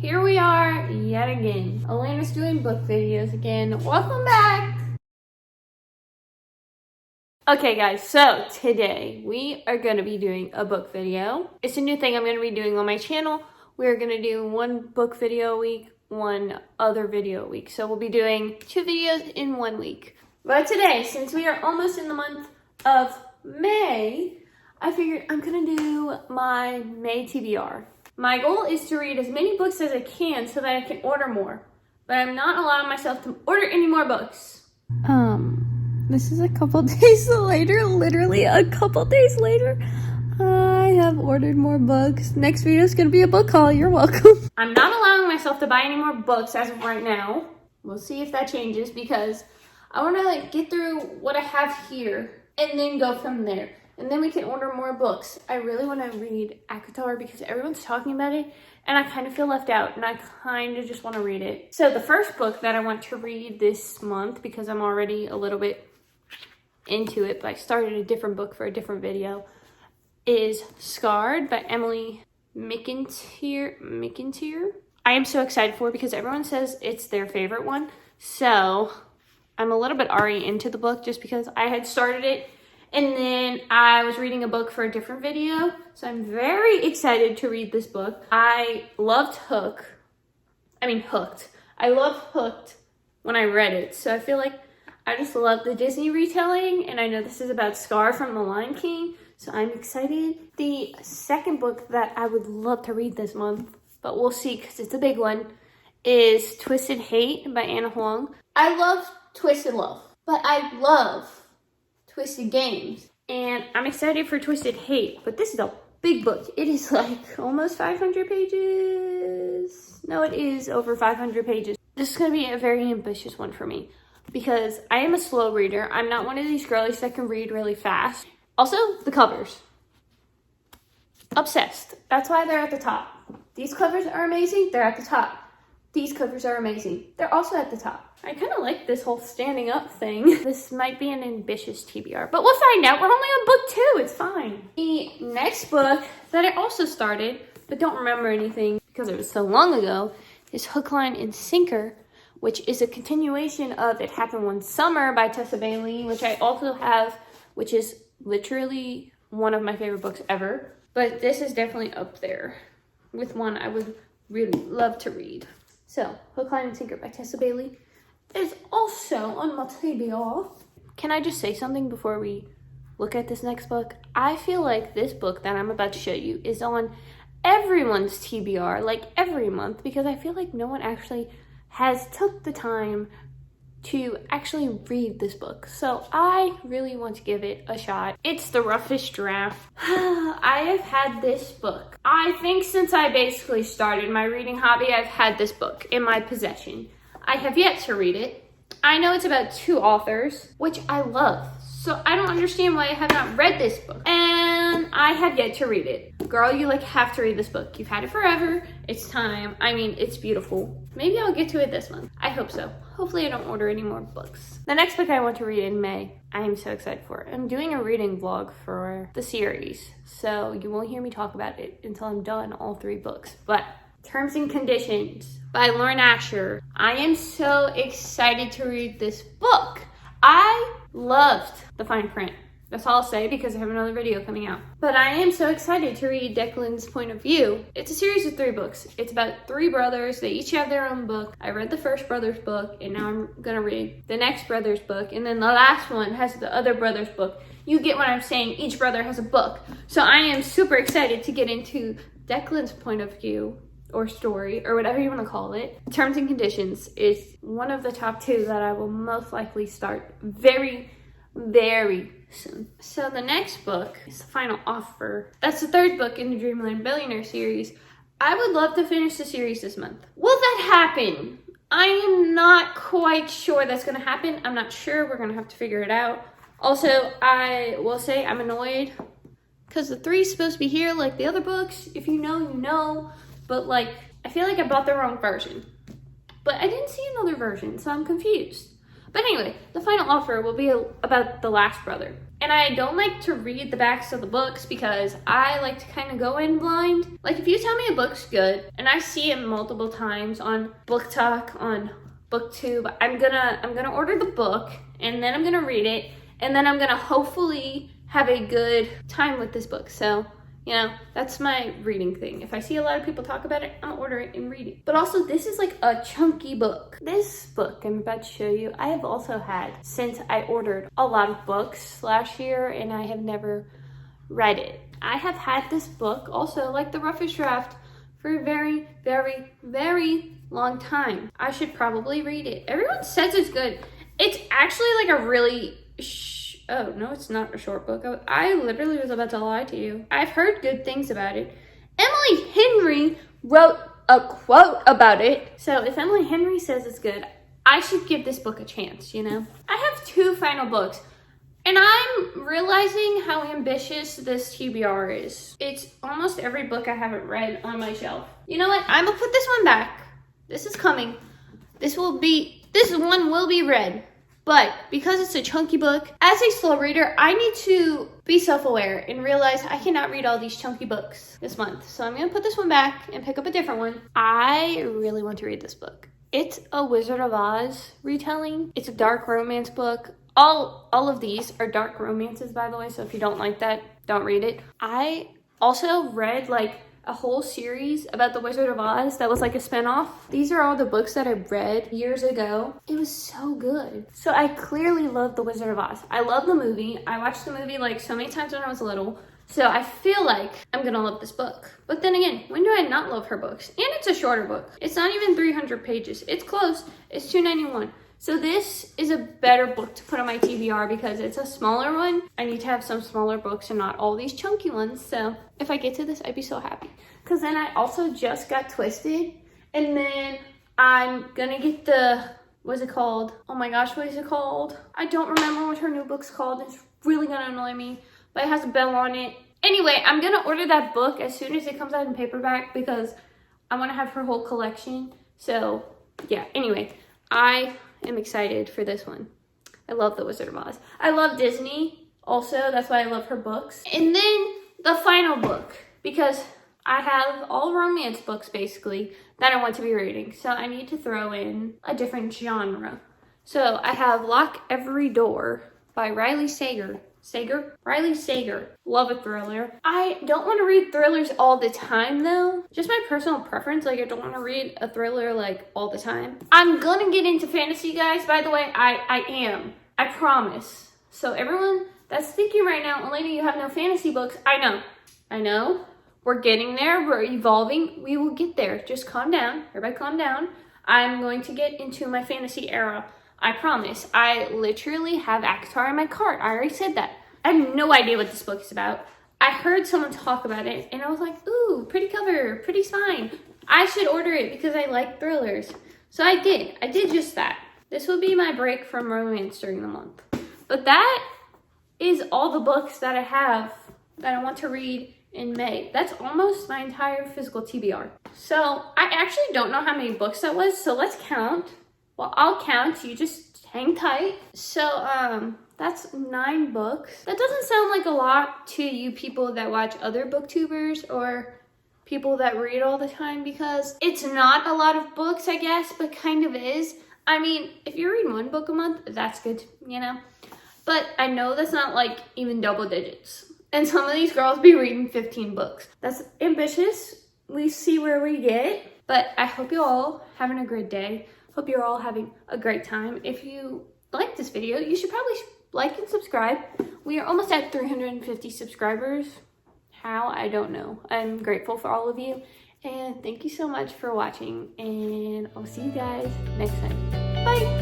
here we are yet again. Elena's doing book videos again. Welcome back. Okay guys, so today we are going to be doing a book video. It's a new thing I'm going to be doing on my channel. We're going to do one book video a week, one other video a week. So we'll be doing 2 videos in 1 week. But today, since we are almost in the month of May, I figured I'm going to do my May TBR. My goal is to read as many books as I can so that I can order more. But I'm not allowing myself to order any more books. This is a couple days later, literally a couple days later. I have ordered more books. Next video is going to be a book haul. You're welcome. I'm not allowing myself to buy any more books as of right now. We'll see if that changes because I want to get through what I have here and then go from there. And then we can order more books. I really want to read ACOTAR because everyone's talking about it and I kind of feel left out and I kind of just want to read it. So the first book that I want to read this month, because I'm already a little bit into it, but I started a different book for a different video, is Scarred by Emily McIntyre. I am so excited for it because everyone says it's their favorite one. So I'm a little bit already into the book just because I had started it and then I was reading a book for a different video. So I'm very excited to read this book. I loved Hooked. I loved Hooked when I read it. So I feel like I just love the Disney retelling. And I know this is about Scar from The Lion King. So I'm excited. The second book that I would love to read this month, but we'll see because it's a big one, is Twisted Hate by Anna Huang. I love Twisted Love, but I love Twisted Games. And I'm excited for Twisted Hate, but this is a big book. It is like almost 500 pages. No, it is over 500 pages. This is going to be a very ambitious one for me because I am a slow reader. I'm not one of these girlies that can read really fast. Also, the covers. Obsessed. That's why they're at the top. These covers are amazing. They're at the top. These covers are amazing. They're also at the top. I kind of like this whole standing up thing. This might be an ambitious TBR, but we'll find out. We're only on book 2. It's fine. The next book that I also started, but don't remember anything because it was so long ago, is Hook, Line, and Sinker, which is a continuation of It Happened One Summer by Tessa Bailey, which I also have, which is literally one of my favorite books ever. But this is definitely up there with one I would really love to read. So, Hook, Line, and Sinker by Tessa Bailey is also on my TBR. Can I just say something before we look at this next book? I feel like this book that I'm about to show you is on everyone's TBR, like every month, because I feel like no one actually has took the time to actually read this book. So I really want to give it a shot. It's The Roughest Draft. I have had this book. I think since I basically started my reading hobby, I've had this book in my possession. I have yet to read it. I know it's about 2 authors, which I love. So I don't understand why I have not read this book. And I have yet to read it. Girl, you have to read this book. You've had it forever. It's time. I mean, it's beautiful. Maybe I'll get to it this month. I hope so. Hopefully I don't order any more books. The next book I want to read in May, I am so excited for. I'm doing a reading vlog for the series. So you won't hear me talk about it until I'm done all 3 books. But Terms and Conditions by Lauren Asher. I am so excited to read this book. I loved the fine print. That's all I'll say because I have another video coming out. But I am so excited to read Declan's point of view. It's a series of 3 books. It's about 3 brothers. They each have their own book. I read the first brother's book and now I'm gonna read the next brother's book. And then the last one has the other brother's book. You get what I'm saying. Each brother has a book. So I am super excited to get into Declan's point of view or story, or whatever you want to call it. Terms and Conditions is one of the top 2 that I will most likely start very, very soon. So the next book is The Final Offer. That's the 3rd book in the Dreamland Billionaire series. I would love to finish the series this month. Will that happen? I am not quite sure that's going to happen. I'm not sure. We're going to have to figure it out. Also, I will say I'm annoyed because the 3 is supposed to be here like the other books. If you know, you know. But like, I feel like I bought the wrong version. But I didn't see another version, so I'm confused. But anyway, The Final Offer will be about the last brother. And I don't like to read the backs of the books because I like to kind of go in blind. Like if you tell me a book's good and I see it multiple times on Book Talk, on BookTube, I'm gonna order the book and then I'm gonna read it and then I'm gonna hopefully have a good time with this book. So, you know, that's my reading thing. If I see a lot of people talk about it, I'll order it and read it. But also, this is like a chunky book. This book I'm about to show you, I have also had since I ordered a lot of books last year and I have never read it. I have had this book also, like the Roughest Draft, for a very, very, very long time. I should probably read it. Everyone says it's good. It's actually like a really oh, no, it's not a short book. I literally was about to lie to you. I've heard good things about it. Emily Henry wrote a quote about it. So if Emily Henry says it's good, I should give this book a chance, you know? I have 2 final books, and I'm realizing how ambitious this TBR is. It's almost every book I haven't read on my shelf. You know what? I'm gonna put this one back. This is coming. This one will be read. But because it's a chunky book, as a slow reader, I need to be self-aware and realize I cannot read all these chunky books this month. So I'm going to put this one back and pick up a different one. I really want to read this book. It's a Wizard of Oz retelling. It's a dark romance book. All of these are dark romances, by the way. So if you don't like that, don't read it. I also read like a whole series about the Wizard of Oz that was like a spinoff. These are all the books that I read years ago. It was so good. So I clearly love the Wizard of Oz. I love the movie. I watched the movie like so many times when I was little. So I feel like I'm gonna love this book. But then again, when do I not love her books? And it's a shorter book. It's not even 300 pages. It's close. It's 291. So this is a better book to put on my TBR because it's a smaller one. I need to have some smaller books and not all these chunky ones. So if I get to this, I'd be so happy. Because then I also just got Twisted. And then I'm gonna get the, what's it called? Oh my gosh, what is it called? I don't remember what her new book's called. It's really gonna annoy me. But it has a bell on it. Anyway, I'm gonna order that book as soon as it comes out in paperback because I wanna have her whole collection. So yeah, anyway, I am excited for this one. I love the Wizard of Oz. I love Disney also. That's why I love her books. And then the final book, because I have all romance books basically that I want to be reading. So I need to throw in a different genre. So I have Lock Every Door by Riley Sager. Riley Sager. Love a thriller. I don't want to read thrillers all the time though. Just my personal preference. Like I don't want to read a thriller like all the time. I'm gonna get into fantasy, guys. By the way, I am. I promise. So everyone that's thinking right now, Elena, you have no fantasy books. I know. We're getting there. We're evolving. We will get there. Just calm down. Everybody calm down. I'm going to get into my fantasy era. I promise. I literally have Avatar in my cart. I already said that. I have no idea what this book is about. I heard someone talk about it and I was like, ooh, pretty cover, pretty spine. I should order it because I like thrillers. So I did. I did just that. This will be my break from romance during the month. But that is all the books that I have that I want to read in May. That's almost my entire physical TBR. So I actually don't know how many books that was. So let's count. Well, I'll count. You just hang tight. So, that's 9 books. That doesn't sound like a lot to you people that watch other booktubers or people that read all the time because it's not a lot of books, I guess, but kind of is. I mean, if you read 1 book a month, that's good, you know? But I know that's not like even double digits. And some of these girls be reading 15 books. That's ambitious. We see where we get. But I hope you're all having a great day. Hope you're all having a great time. If you like this video, you should probably like and subscribe. We are almost at 350 subscribers. How? I don't know. I'm grateful for all of you. And thank you so much for watching. And I'll see you guys next time. Bye!